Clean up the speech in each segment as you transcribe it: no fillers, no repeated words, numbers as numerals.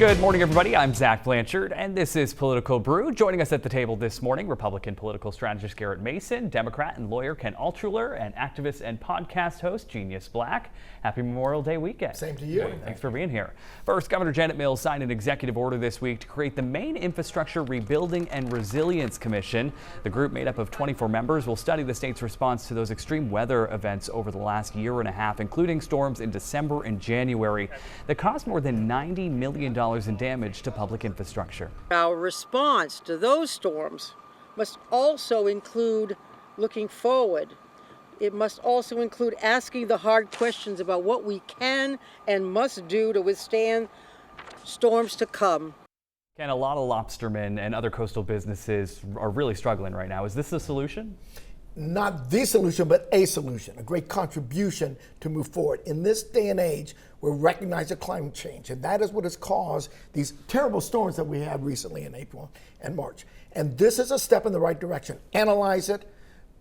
Good morning, everybody. I'm Zach Blanchard, and this is Political Brew. Joining us at the table this morning, Republican political strategist Garrett Mason, Democrat and lawyer Ken Altshuler, and activist and podcast host Genius Black. Happy Memorial Day weekend. Same to you. Thanks for being here. First, Governor Janet Mills signed an executive order this week to create the Maine Infrastructure Rebuilding and Resilience Commission. The group, made up of 24 members, will study the state's response to those extreme weather events over the last year and a half, including storms in December and January that caused more than $90 million in damage to public infrastructure. Our response to those storms must also include looking forward. It must also include asking the hard questions about what we can and must do to withstand storms to come. And a lot of lobstermen and other coastal businesses are really struggling right now. Is this the solution? Not the solution, but a solution, a great contribution to move forward. In this day and age, we recognize climate change, and that is what has caused these terrible storms that we had recently in April and March. And this is a step in the right direction. Analyze it,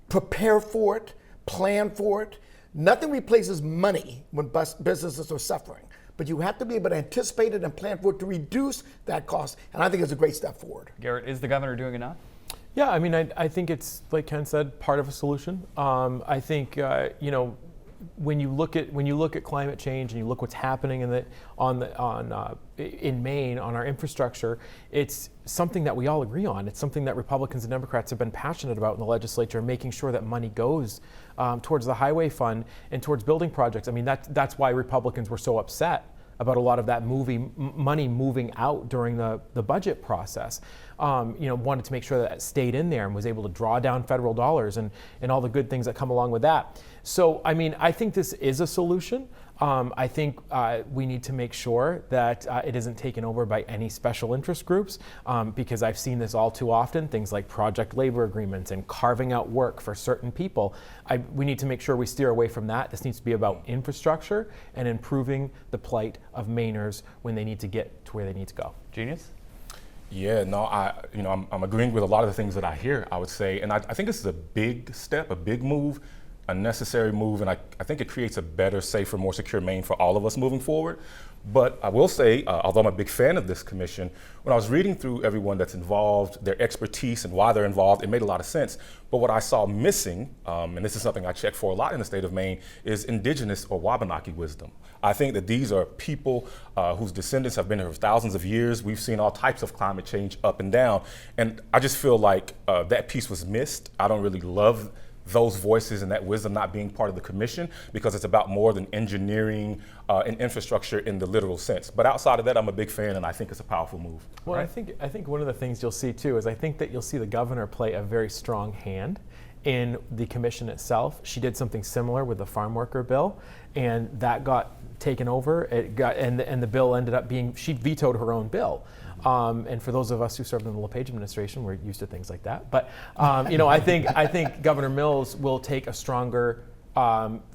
prepare for it, plan for it. Nothing replaces money when businesses are suffering, but you have to be able to anticipate it and plan for it to reduce that cost, and I think it's a great step forward. Garrett, is the governor doing enough? Yeah, I mean, I think it's, like Ken said, part of a solution. I think when you look at climate change and you look what's happening in Maine on our infrastructure, it's something that we all agree on. It's something that Republicans and Democrats have been passionate about in the legislature, making sure that money goes towards the highway fund and towards building projects. I mean, that's why Republicans were so upset about a lot of that money moving out during the budget process. Wanted to make sure that it stayed in there and was able to draw down federal dollars and all the good things that come along with that. So, I mean, I think this is a solution. I think we need to make sure that it isn't taken over by any special interest groups, because I've seen this all too often, things like project labor agreements and carving out work for certain people. We need to make sure we steer away from that. This needs to be about infrastructure and improving the plight of Mainers when they need to get to where they need to go. Genius? Yeah, no, I'm agreeing with a lot of the things that I hear, I would say, and I think this is a big step, a big move, a necessary move, and I think it creates a better, safer, more secure Maine for all of us moving forward. But I will say, although I'm a big fan of this commission, when I was reading through everyone that's involved, their expertise and why they're involved, it made a lot of sense. But what I saw missing, and this is something I check for a lot in the state of Maine, is indigenous or Wabanaki wisdom. I think that these are people whose descendants have been here for thousands of years. We've seen all types of climate change up and down. And I just feel like that piece was missed. I don't really love those voices and that wisdom not being part of the commission, because it's about more than engineering and infrastructure in the literal sense. But outside of that, I'm a big fan, and I think it's a powerful move. Well, right? I think one of the things you'll see too is I think that you'll see the governor play a very strong hand in the commission itself. She did something similar with the farm worker bill, and that got taken over. And the bill ended up being, she vetoed her own bill. And for those of us who served in the LePage administration, we're used to things like that. But I think Governor Mills will take a stronger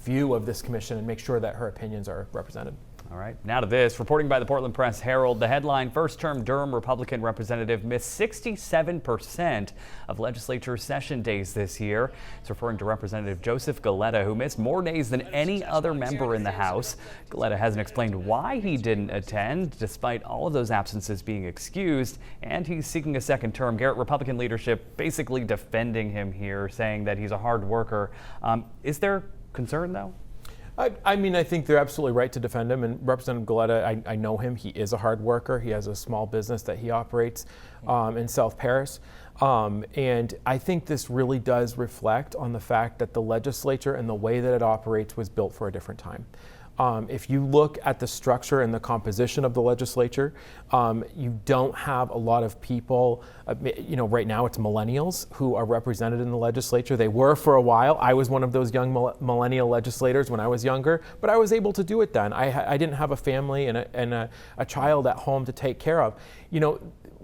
view of this commission and make sure that her opinions are represented. All right, now to this. Reporting by the Portland Press Herald, the headline, first-term Durham Republican representative missed 67% of legislature session days this year. It's referring to Representative Joseph Galetta, who missed more days than any other member in the House. Galetta hasn't explained why he didn't attend, despite all of those absences being excused, and he's seeking a second term. Garrett, Republican leadership basically defending him here, saying that he's a hard worker. Is there concern, though? I mean, I think they're absolutely right to defend him. And Representative Galetta, I know him. He is a hard worker. He has a small business that he operates in South Paris. And I think this really does reflect on the fact that the legislature and the way that it operates was built for a different time. If you look at the structure and the composition of the legislature, you don't have a lot of people, right now it's millennials who are represented in the legislature. They were for a while. I was one of those young millennial legislators when I was younger, but I was able to do it then. I didn't have a family and a child at home to take care of.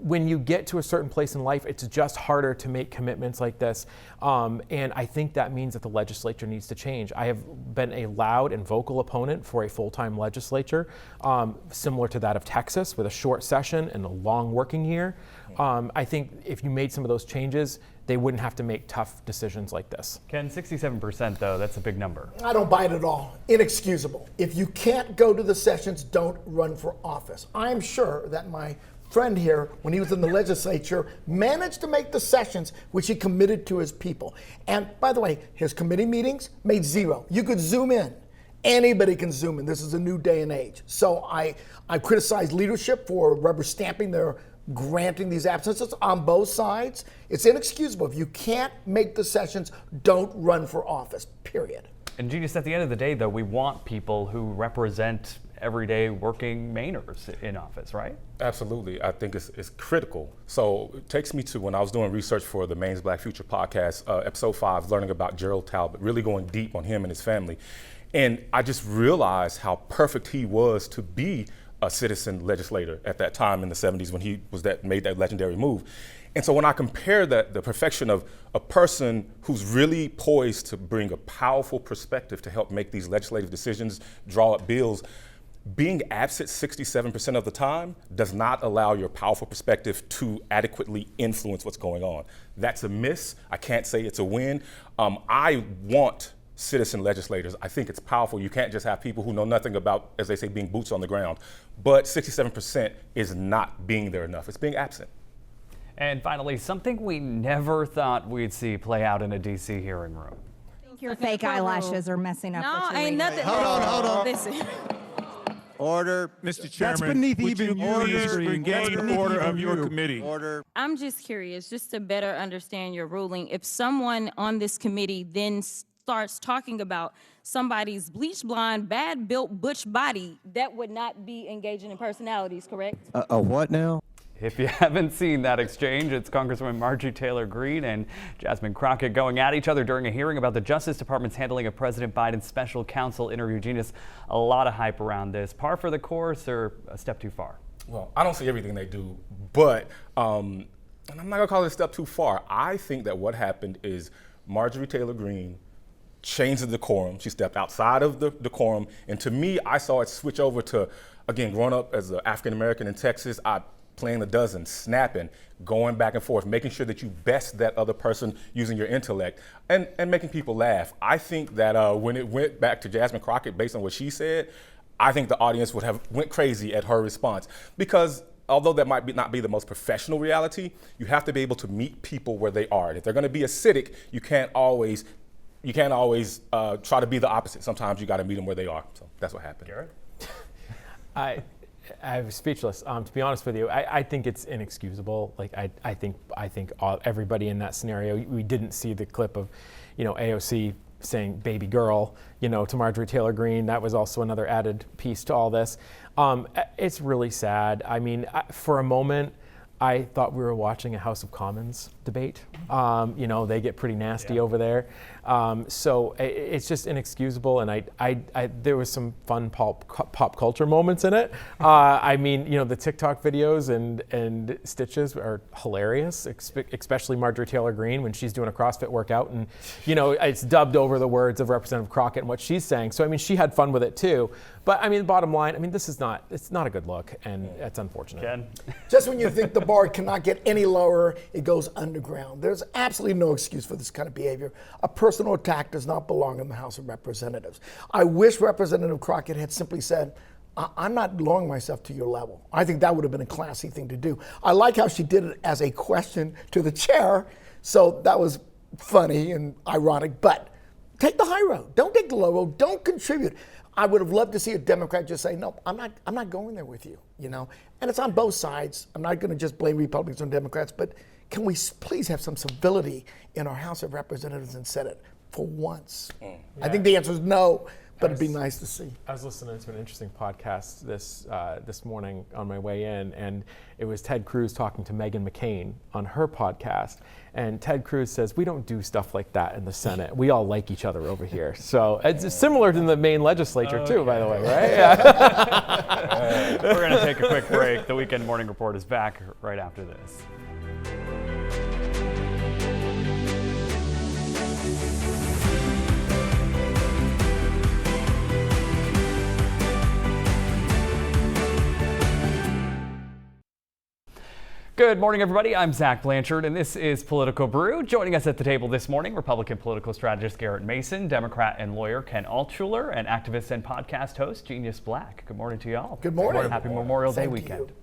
when you get to a certain place in life, it's just harder to make commitments like this. And I think that means that the legislature needs to change. I have been a loud and vocal opponent for a full-time legislature, similar to that of Texas, with a short session and a long working year. I think if you made some of those changes, they wouldn't have to make tough decisions like this. Ken, 67% though, that's a big number. I don't buy it at all. Inexcusable. If you can't go to the sessions, don't run for office. I'm sure that my friend here, when he was in the legislature, managed to make the sessions which he committed to his people. And by the way, his committee meetings made zero. You could zoom in. Anybody can zoom in. This is a new day and age. So I criticize leadership for rubber stamping their granting these absences on both sides. It's inexcusable. If you can't make the sessions, don't run for office, period. And Genius, at the end of the day, though, we want people who represent everyday working Mainers in office, right? Absolutely. I think it's critical. So it takes me to when I was doing research for the Maine's Black Future podcast, episode 5, learning about Gerald Talbot, really going deep on him and his family. And I just realized how perfect he was to be a citizen legislator at that time in the 70s when he was made that legendary move. And so when I compare the perfection of a person who's really poised to bring a powerful perspective to help make these legislative decisions, draw up bills, being absent 67% of the time does not allow your powerful perspective to adequately influence what's going on. That's a miss. I can't say it's a win. I want citizen legislators. I think it's powerful. You can't just have people who know nothing about, as they say, being boots on the ground. But 67% is not being there enough. It's being absent. And finally, something we never thought we'd see play out in a DC hearing room. Your fake eyelashes are messing up. No, what you're ain't reading. nothing. Hold on. Listen. Order. Mr. Chairman, That's beneath would even you your please history. regain That's beneath order even of your you. committee? Order. I'm just curious, just to better understand your ruling. If someone on this committee then starts talking about somebody's bleach blonde, bad built butch body, that would not be engaging in personalities, correct? A what now? If you haven't seen that exchange, it's Congresswoman Marjorie Taylor Greene and Jasmine Crockett going at each other during a hearing about the Justice Department's handling of President Biden's special counsel interview. Genius, a lot of hype around this. Par for the course or a step too far? Well, I don't see everything they do, but and I'm not gonna call it a step too far. I think that what happened is Marjorie Taylor Greene changed the decorum. She stepped outside of the decorum, and to me, I saw it switch over to, again, growing up as an African American in Texas, playing the dozen, snapping, going back and forth, making sure that you best that other person using your intellect, and making people laugh. I think that when it went back to Jasmine Crockett, based on what she said, I think the audience would have went crazy at her response, because although that might not be the most professional reality, you have to be able to meet people where they are. And if they're going to be acidic, you can't always try to be the opposite. Sometimes you got to meet them where they are. So that's what happened. Garrett? I'm speechless. To be honest with you, I think it's inexcusable. Like I think everybody in that scenario. We didn't see the clip of, AOC saying "baby girl," to Marjorie Taylor Greene. That was also another added piece to all this. It's really sad. I mean, for a moment, I thought we were watching a House of Commons debate. They get pretty nasty over there. So it's just inexcusable, and there was some fun pop culture moments in it. The TikTok videos and stitches are hilarious, especially Marjorie Taylor Greene when she's doing a CrossFit workout, and it's dubbed over the words of Representative Crockett and what she's saying. So she had fun with it too. But the bottom line, it's not a good look, and it's unfortunate. Ken? Just when you think the bar cannot get any lower, it goes underground. There's absolutely no excuse for this kind of behavior. A personal attack does not belong in the House of Representatives. I wish Representative Crockett had simply said, I'm not lowering myself to your level. I think that would have been a classy thing to do. I like how she did it as a question to the chair, so that was funny and ironic, but take the high road. Don't take the low road. Don't contribute. I would have loved to see a Democrat just say, no, I'm not going there with you, And it's on both sides. I'm not going to just blame Republicans on Democrats, but can we please have some civility in our House of Representatives and Senate for once? I think the answer is no. but it'd be nice to see. I was listening to an interesting podcast this morning on my way in, and it was Ted Cruz talking to Meghan McCain on her podcast. And Ted Cruz says, we don't do stuff like that in the Senate. We all like each other over here. So it's similar to the Maine legislature too, by the way, right? Yeah. We're going to take a quick break. The Weekend Morning Report is back right after this. Good morning, everybody. I'm Zach Blanchard, and this is Political Brew. Joining us at the table this morning, Republican political strategist Garrett Mason, Democrat and lawyer Ken Altshuler, and activist and podcast host Genius Black. Good morning to y'all. Good morning. Happy Memorial Day Same to weekend. you.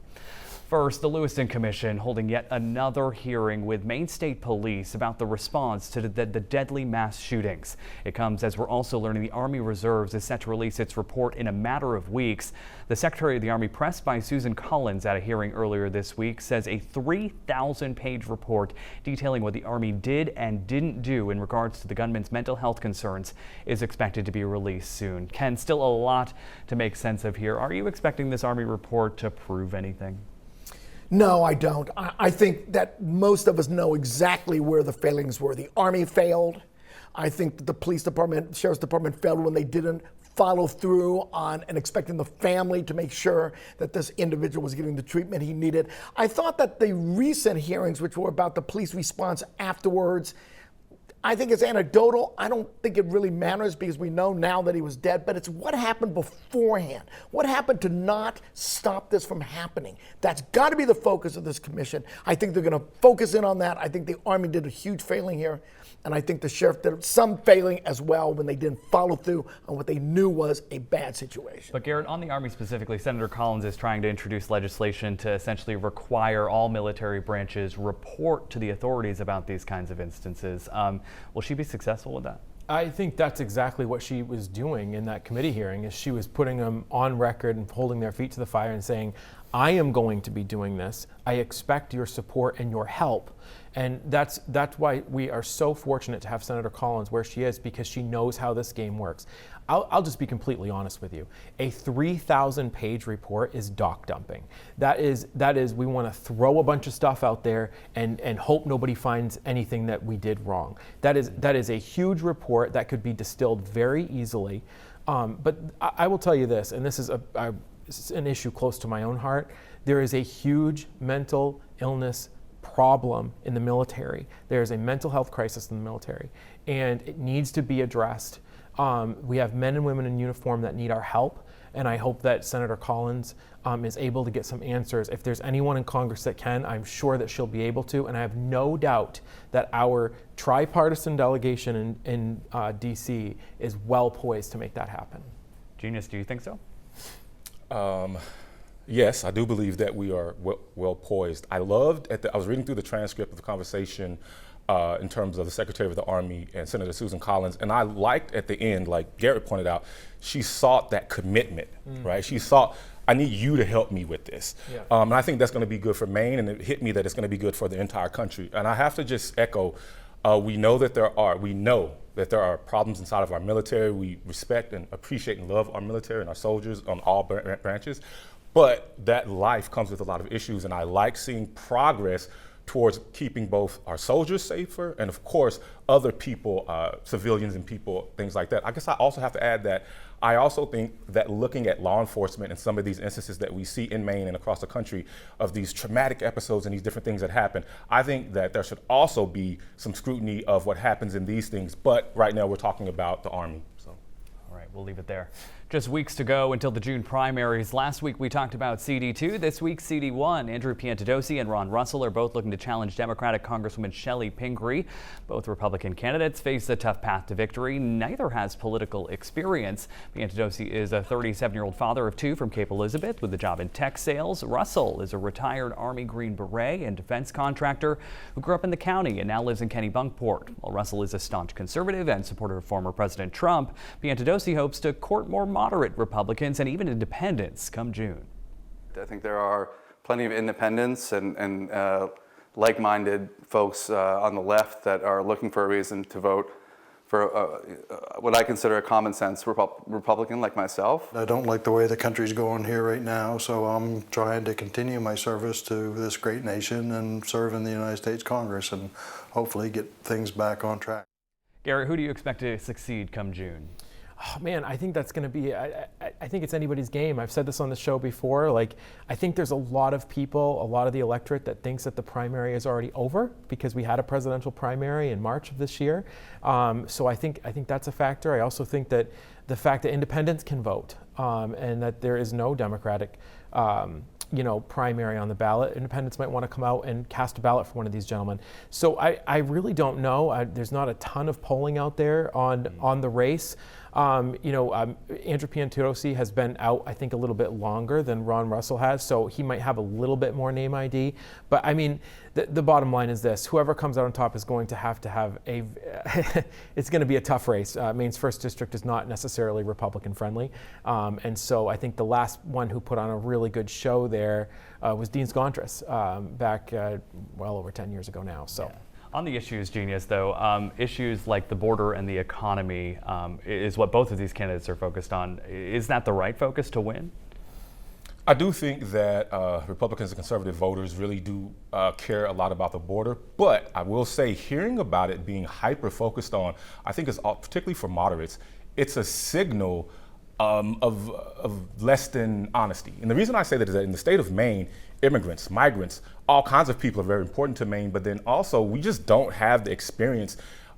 First, the Lewiston Commission holding yet another hearing with Maine State Police about the response to the deadly mass shootings. It comes as we're also learning the Army Reserves is set to release its report in a matter of weeks. The Secretary of the Army, pressed by Susan Collins at a hearing earlier this week, says a 3,000-page report detailing what the Army did and didn't do in regards to the gunman's mental health concerns is expected to be released soon. Ken, still a lot to make sense of here. Are you expecting this Army report to prove anything? No, I don't. I think that most of us know exactly where the failings were. The Army failed. I think that the police department, sheriff's department failed when they didn't follow through on and expecting the family to make sure that this individual was getting the treatment he needed. I thought that the recent hearings, which were about the police response afterwards, I think it's anecdotal. I don't think it really matters because we know now that he was dead, but it's what happened beforehand. What happened to not stop this from happening? That's got to be the focus of this commission. I think they're going to focus in on that. I think the Army did a huge failing here, and I think the sheriff did some failing as well when they didn't follow through on what they knew was a bad situation. But Garrett, on the Army specifically, Senator Collins is trying to introduce legislation to essentially require all military branches report to the authorities about these kinds of instances. Will she be successful with that? I think that's exactly what she was doing in that committee hearing, is she was putting them on record and holding their feet to the fire and saying, I am going to be doing this. I expect your support and your help. And that's why we are so fortunate to have Senator Collins where she is, because she knows how this game works. I'll just be completely honest with you. A 3,000-page report is dock dumping. That is we want to throw a bunch of stuff out there and hope nobody finds anything that we did wrong. That is a huge report that could be distilled very easily. But I will tell you this, and this is an issue close to my own heart. There is a huge mental illness problem in the military. There is a mental health crisis in the military, and it needs to be addressed. We have men and women in uniform that need our help, and I hope that Senator Collins is able to get some answers. If there's anyone in Congress that can, I'm sure that she'll be able to, and I have no doubt that our tripartisan delegation in DC is well poised to make that happen. Genius, do you think so? Yes, I do believe that we are well poised. I was reading through the transcript of the conversation in terms of the Secretary of the Army and Senator Susan Collins, and I liked at the end, like Garrett pointed out, she sought that commitment, right? She sought, I need you to help me with this. Yeah. And I think that's going to be good for Maine, and it hit me that it's going to be good for the entire country. And I have to just echo, we know that there are problems inside of our military. We respect and appreciate and love our military and our soldiers on all branches. But that life comes with a lot of issues, and I like seeing progress towards keeping both our soldiers safer and, of course, other people, civilians and people, things like that. I guess I also have to add that I also think that looking at law enforcement and some of these instances that we see in Maine and across the country of these traumatic episodes and these different things that happen, I think that there should also be some scrutiny of what happens in these things. But right now we're talking about the Army. So. All right, we'll leave it there. Just weeks to go until the June primaries. Last week we talked about CD2. This week CD1. Andrew Piantadosi and Ron Russell are both looking to challenge Democratic Congresswoman Shelley Pingree. Both Republican candidates face a tough path to victory. Neither has political experience. Piantadosi is a 37-year-old father of two from Cape Elizabeth with a job in tech sales. Russell is a retired Army Green Beret and defense contractor who grew up in the county and now lives in Kennebunkport. While Russell is a staunch conservative and supporter of former President Trump, Piantadosi hopes to court more moderate Republicans and even independents come June. I think there are plenty of independents and like-minded folks on the left that are looking for a reason to vote for what I consider a common sense Republican like myself. I don't like the way the country's going here right now, so I'm trying to continue my service to this great nation and serve in the United States Congress and hopefully get things back on track. Garrett, who do you expect to succeed come June? Oh, man, I think that's going to be, I think it's anybody's game. I've said this on the show before. Like, I think there's a lot of people, a lot of the electorate that thinks that the primary is already over because we had a presidential primary in March of this year. So I think that's a factor. I also think that the fact that independents can vote and that there is no Democratic primary on the ballot. Independents might want to come out and cast a ballot for one of these gentlemen. So I really don't know. There's not a ton of polling out there on the race. Andrew Pianturosi has been out, I think, a little bit longer than Ron Russell has, so he might have a little bit more name ID. But I mean, the bottom line is this: whoever comes out on top is going to have a. It's going to be a tough race. Maine's first district is not necessarily Republican friendly, and so I think the last one who put on a really good show there was Dean Scontris back well over 10 years ago now. So. Yeah. On the issues, Genius, though, issues like the border and the economy is what both of these candidates are focused on. Is that the right focus to win? I do think that Republicans and conservative voters really do care a lot about the border, but I will say hearing about it being hyper-focused on, I think is particularly for moderates, it's a signal of less than honesty. And the reason I say that is that in the state of Maine, immigrants, migrants, all kinds of people are very important to Maine, but then also we just don't have the experience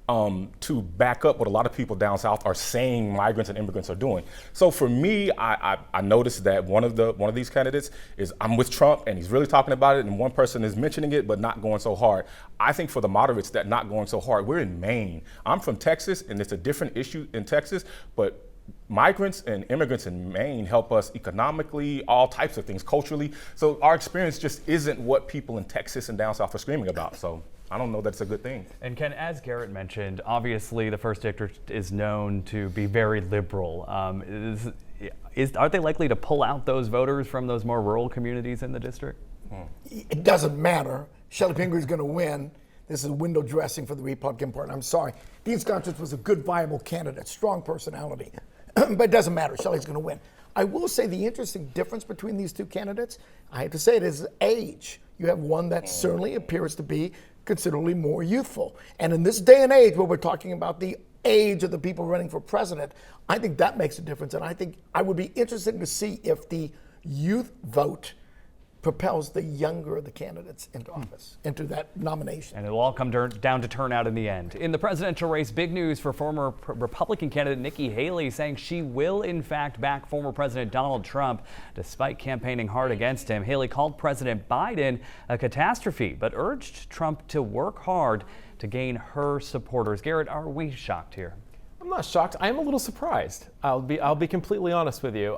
to back up what a lot of people down south are saying migrants and immigrants are doing. So for me, I noticed that one of these candidates is I'm with Trump and he's really talking about it, and one person is mentioning it but not going so hard. I think for the moderates that not going so hard, we're in Maine. I'm from Texas and it's a different issue in Texas, but migrants and immigrants in Maine help us economically, all types of things, culturally. So our experience just isn't what people in Texas and down south are screaming about. So I don't know that's a good thing. And Ken, as Garrett mentioned, obviously the first district is known to be very liberal. Are they likely to pull out those voters from those more rural communities in the district? It doesn't matter. Shelley Pingree's going to win. This is window dressing for the Republican Party. I'm sorry. Dean Scontris was a good, viable candidate, strong personality. But it doesn't matter. Shelley's going to win. I will say the interesting difference between these two candidates, I have to say it, is age. You have one that certainly appears to be considerably more youthful. And in this day and age where we're talking about the age of the people running for president, I think that makes a difference. And I think I would be interested to see if the youth vote propels the younger of the candidates into office, into that nomination. And it'll all come down to turnout in the end. In the presidential race, big news for former Republican candidate Nikki Haley, saying she will in fact back former President Donald Trump despite campaigning hard against him. Haley called President Biden a catastrophe, but urged Trump to work hard to gain her supporters. Garrett, are we shocked here? I'm not shocked. I am a little surprised. I'll be completely honest with you.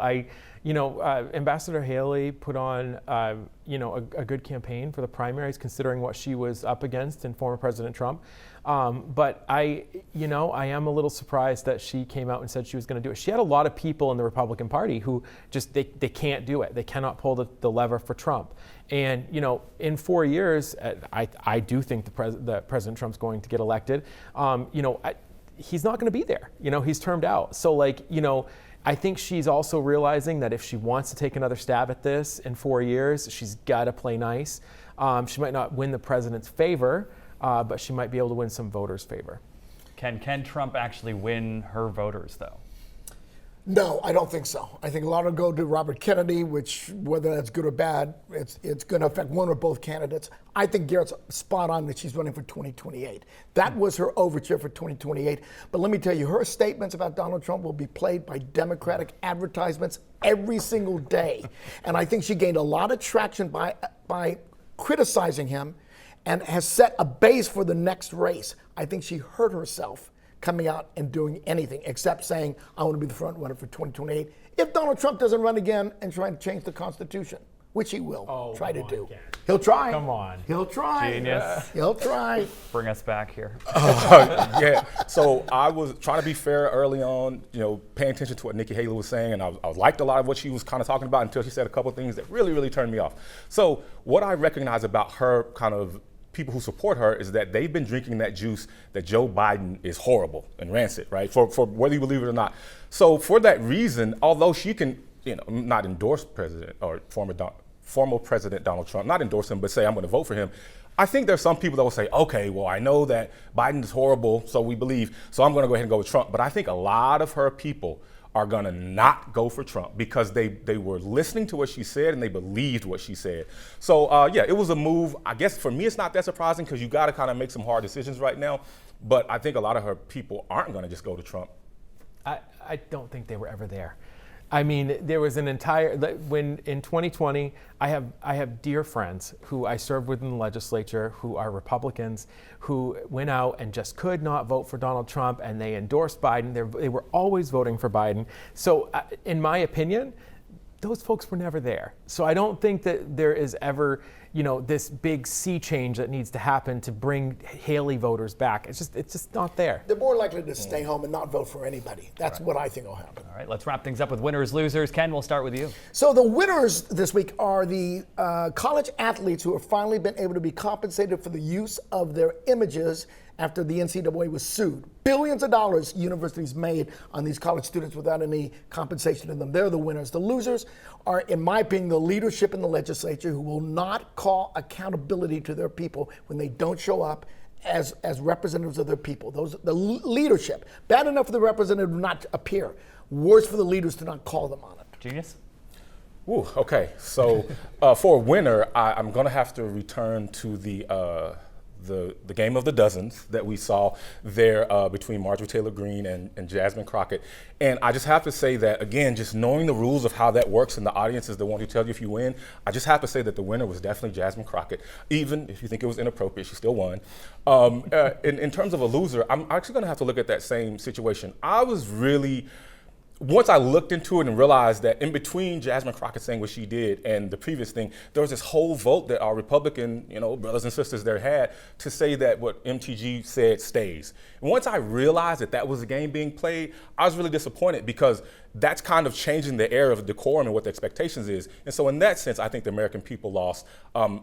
Ambassador Haley put on, a good campaign for the primaries, considering what she was up against in former President Trump. But I am a little surprised that she came out and said she was going to do it. She had a lot of people in the Republican Party who just they can't do it. They cannot pull the lever for Trump. And in 4 years, I do think that President Trump's going to get elected. He's not going to be there. He's termed out. So I think she's also realizing that if she wants to take another stab at this in 4 years, she's got to play nice. She might not win the president's favor, but she might be able to win some voters' favor. Can Trump actually win her voters, though? No, I don't think so. I think a lot will go to Robert Kennedy, which, whether that's good or bad, it's going to affect one or both candidates. I think Garrett's spot on that she's running for 2028. That was her overture for 2028. But let me tell you, her statements about Donald Trump will be played by Democratic advertisements every single day. And I think she gained a lot of traction by criticizing him and has set a base for the next race. I think she hurt herself coming out and doing anything except saying, I want to be the front runner for 2028. If Donald Trump doesn't run again and try to change the Constitution, which he will try to do. He'll try. Come on. He'll try. Genius. He'll try. Bring us back here. Yeah, so I was trying to be fair early on, paying attention to what Nikki Haley was saying, and I liked a lot of what she was kind of talking about until she said a couple of things that really, really turned me off. So what I recognize about her kind of people who support her is that they've been drinking that juice that Joe Biden is horrible and rancid, right? For whether you believe it or not. So for that reason, although she can, not endorse President or former President Donald Trump, not endorse him, but say I'm going to vote for him. I think there's some people that will say, okay, well, I know that Biden is horrible, so we believe, so I'm going to go ahead and go with Trump. But I think a lot of her people are going to not go for Trump because they were listening to what she said and they believed what she said. So, yeah, it was a move. I guess for me, it's not that surprising because you got to kind of make some hard decisions right now. But I think a lot of her people aren't going to just go to Trump. I don't think they were ever there. I mean, there was an entire, when in 2020, I have dear friends who I served with in the legislature who are Republicans who went out and just could not vote for Donald Trump, and they endorsed Biden. They were always voting for Biden. So in my opinion, those folks were never there. So I don't think that there is ever, this big sea change that needs to happen to bring Haley voters back. It's just not there. They're more likely to stay home and not vote for anybody. That's what I think will happen. All right, let's wrap things up with winners, losers. Ken, we'll start with you. So the winners this week are the college athletes who have finally been able to be compensated for the use of their images after the NCAA was sued. Billions of dollars universities made on these college students without any compensation to them. They're the winners. The losers are, in my opinion, the leadership in the legislature who will not call accountability to their people when they don't show up as representatives of their people. The leadership. Bad enough for the representative to not appear. Worse for the leaders to not call them on it. Genius? Ooh, okay. So for a winner, I'm going to have to return to the game of the dozens that we saw there between Marjorie Taylor Greene and Jasmine Crockett. And I just have to say that, again, just knowing the rules of how that works and the audience is the one who tells you if you win, I just have to say that the winner was definitely Jasmine Crockett. Even if you think it was inappropriate, she still won. In terms of a loser, I'm actually going to have to look at that same situation. I was really... Once I looked into it and realized that in between Jasmine Crockett saying what she did and the previous thing, there was this whole vote that our Republican, brothers and sisters there had to say that what MTG said stays. And once I realized that that was a game being played, I was really disappointed because that's kind of changing the air of decorum and what the expectations is. And so in that sense, I think the American people lost.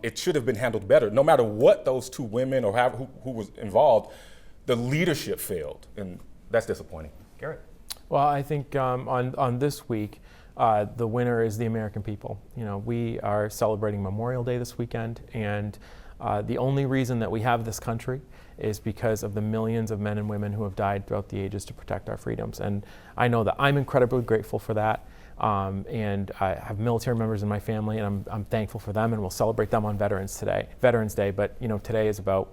It should have been handled better. No matter what those two women or who was involved, the leadership failed. And that's disappointing. Garrett? Well, I think on this week, the winner is the American people. We are celebrating Memorial Day this weekend, and the only reason that we have this country is because of the millions of men and women who have died throughout the ages to protect our freedoms. And I know that I'm incredibly grateful for that. And I have military members in my family, and I'm thankful for them, and we'll celebrate them on Veterans Day. But today is about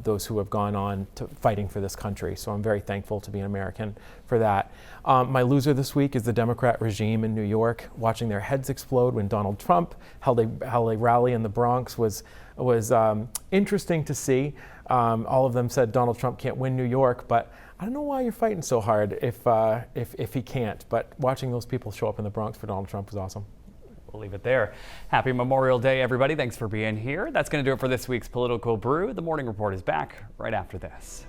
those who have gone on to fighting for this country. So I'm very thankful to be an American for that. My loser this week is the Democrat regime in New York. Watching their heads explode when Donald Trump held a rally in the Bronx was interesting to see. All of them said Donald Trump can't win New York, but I don't know why you're fighting so hard if he can't. But watching those people show up in the Bronx for Donald Trump was awesome. We'll leave it there. Happy Memorial Day, everybody. Thanks for being here. That's going to do it for this week's Political Brew. The Morning Report is back right after this.